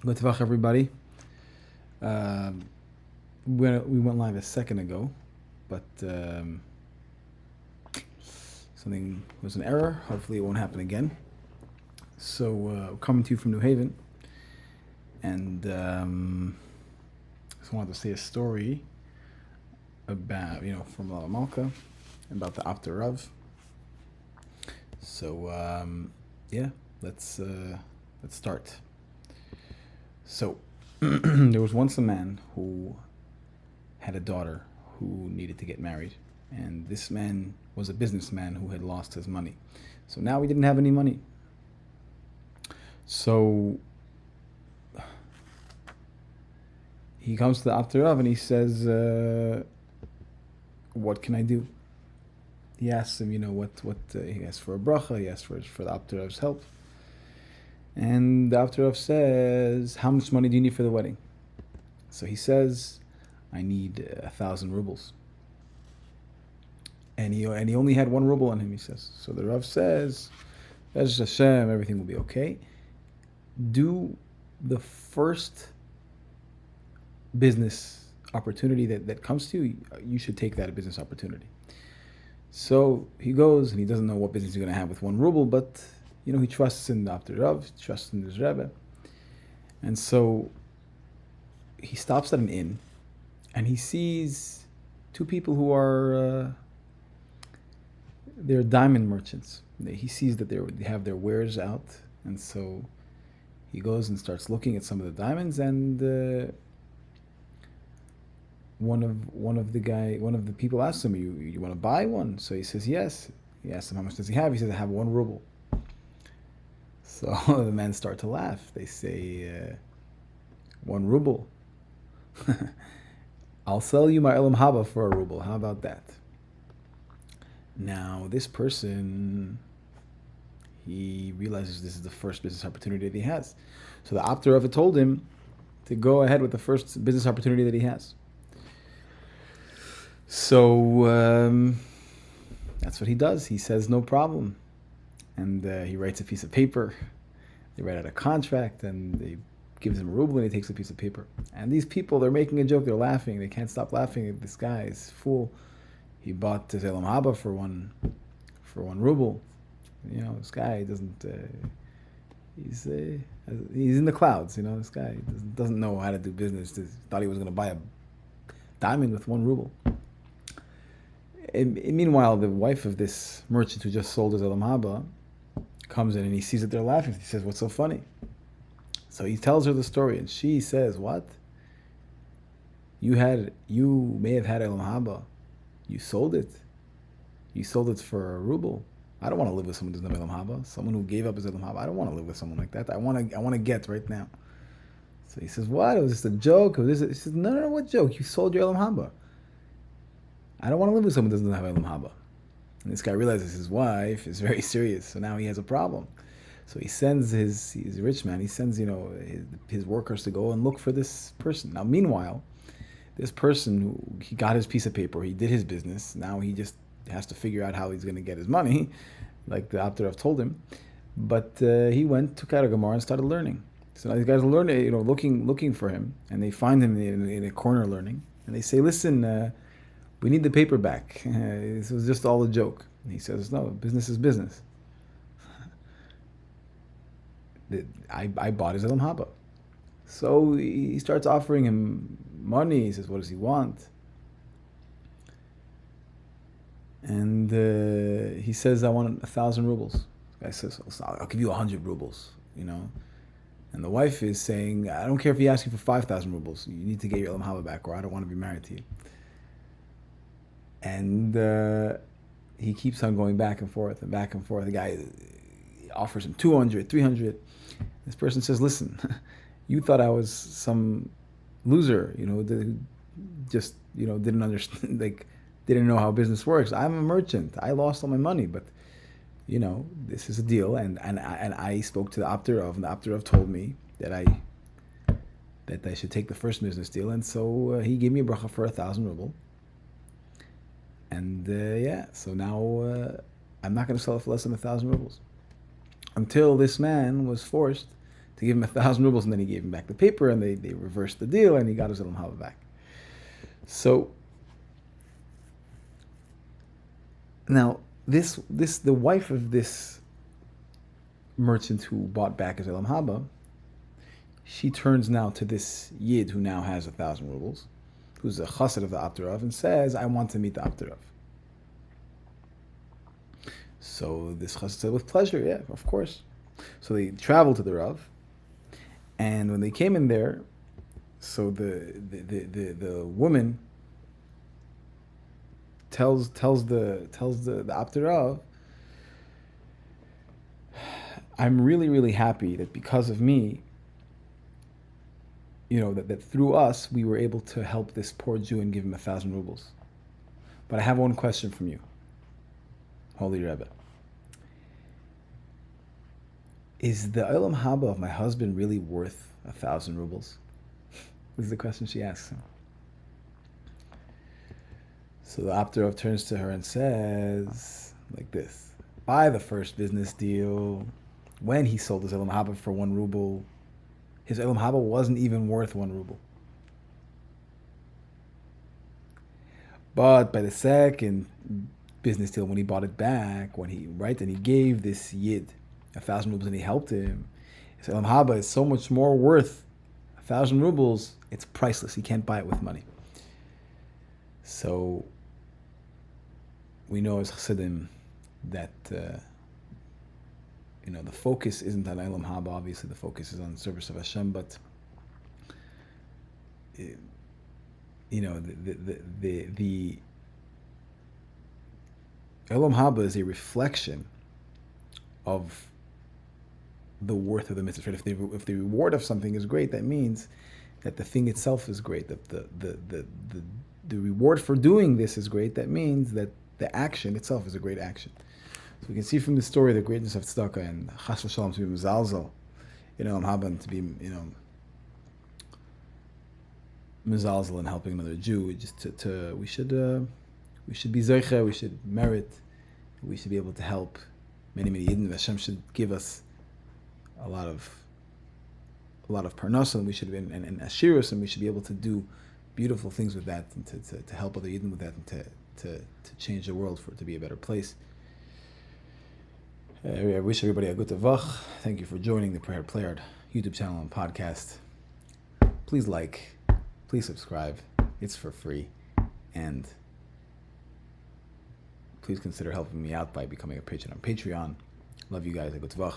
Good Tvach, everybody. We went live a second ago, but something was an error. Hopefully, it won't happen again. So, coming to you from New Haven, and just wanted to say a story about from Malka about the Apter Rav. So, yeah, let's start. So, there was once a man who had a daughter who needed to get married. And this man was a businessman who had lost his money. So now he didn't have any money. So he comes to the Apter Rav and he says, what can I do? He asks him, he asks for a bracha, he asks for the Apter Rav's help. And the Apter Rav says, how much money do you need for the wedding? So he says, I need 1,000 rubles. And he only had 1 ruble on him, he says. So the Rav says, Bez Hashem, everything will be okay. Do the first business opportunity that comes to you, you should take that business opportunity. So he goes and he doesn't know what business he's going to have with 1 ruble, but he trusts in the Apter Rav, he trusts in his Rebbe. And so he stops at an inn and he sees 2 people who are they're diamond merchants. He sees that they have their wares out, and so he goes and starts looking at some of the diamonds. And one of the people asks him, "You want to buy one?" So he says, "Yes." He asks him, "How much does he have?" He says, "I have 1 ruble." So the men start to laugh. They say, 1 ruble. I'll sell you my Elam Haba for 1 ruble. How about that? Now, this person, he realizes this is the first business opportunity that he has. So the Apter Rav told him to go ahead with the first business opportunity that he has. So that's what he does. He says, no problem. And he writes a piece of paper. They write out a contract, and they gives him a ruble, and he takes a piece of paper. And these people, they're making a joke. They're laughing. They can't stop laughing at this guy. He's a fool. He bought his Elam Haba for one ruble. This guy doesn't. He's in the clouds. This guy doesn't know how to do business. Thought he was going to buy a diamond with 1 ruble. And meanwhile, the wife of this merchant who just sold his Elam Haba comes in and he sees that they're laughing. He says, "What's so funny?" So he tells her the story, and she says, "What? You may have had Elam Haba. You sold it. You sold it for 1 ruble. I don't want to live with someone who doesn't have Elam Haba. Someone who gave up his Elam Haba. I don't want to live with someone like that. I want to get right now." So he says, "What? It was just a joke." He says, No, what joke? You sold your Elam Haba. I don't want to live with someone who doesn't have Elam Haba. And this guy realizes his wife is very serious, so now he has a problem. So he sends he's a rich man, he sends, his workers to go and look for this person. Now, meanwhile, this person, he got his piece of paper, he did his business, now he just has to figure out how he's going to get his money, like the Apter Rav told him. But he took out a Gemara and started learning. So now these guys are learning, looking for him, and they find him in a corner learning, and they say, "Listen, we need the paper back. This was just all a joke." And he says, "No, business is business. I bought his Elam Haba." So he starts offering him money. He says, "What does he want?" And he says, "I want 1,000 rubles." The guy says, "I'll give you 100 rubles, And the wife is saying, "I don't care if he asks you for 5,000 rubles. You need to get your Elam Haba back, or I don't want to be married to you." And he keeps on going back and forth and back and forth. The guy offers him 200, 300. This person says, "Listen, you thought I was some loser, who just, didn't understand, didn't know how business works. I'm a merchant. I lost all my money, but, this is a deal." And I spoke to the Apter Rav, and the Apter Rav told me that I should take the first business deal. And so he gave me a bracha for 1,000 ruble. And so now I'm not going to sell it for less than 1,000 rubles. Until this man was forced to give him 1,000 rubles, and then he gave him back the paper, and they reversed the deal, and he got his Olam Haba back. So now the wife of this merchant who bought back his Olam Haba, she turns now to this Yid who now has 1,000 rubles, who's a chassid of the Abdurav, and says, I want to meet the Abdurav. So this chassid said, with pleasure, yeah, of course. So they traveled to the Rav, and when they came in there, so the woman tells the Abdurav, I'm really, really happy that because of me, that through us, we were able to help this poor Jew and give him 1,000 rubles. But I have one question from you, Holy Rebbe. Is the Olam Haba of my husband really worth 1,000 rubles? This is the question she asks him. So the Abdurav turns to her and says, like this, by the first business deal, when he sold his Olam Haba for 1 ruble, his Olam Haba wasn't even worth 1 ruble. But by the second business deal, when he bought it back, and he gave this Yid 1,000 rubles and he helped him, his Olam Haba is so much more worth 1,000 rubles, it's priceless. He can't buy it with money. So we know as Chassidim that the focus isn't on Olam Haba. Obviously, the focus is on service of Hashem. But the Olam Haba is a reflection of the worth of the mitzvah. If the reward of something is great, that means that the thing itself is great. That the reward for doing this is great. That means that the action itself is a great action. So we can see from the story the greatness of tzedakah and chas v'shalom to be mezalzel, Olam Haba, and to be mezalzel and helping another Jew. We should be zeicha. We should merit. We should be able to help many Yidden. Hashem should give us a lot of parnasa, and we should be and ashirus, and we should be able to do beautiful things with that, and to help other Yidden with that, and to change the world for it to be a better place. I wish everybody a good tavach. Thank you for joining the Prayer Playard YouTube channel and podcast. Please like, please subscribe. It's for free. And please consider helping me out by becoming a patron on Patreon. Love you guys. A good tavach.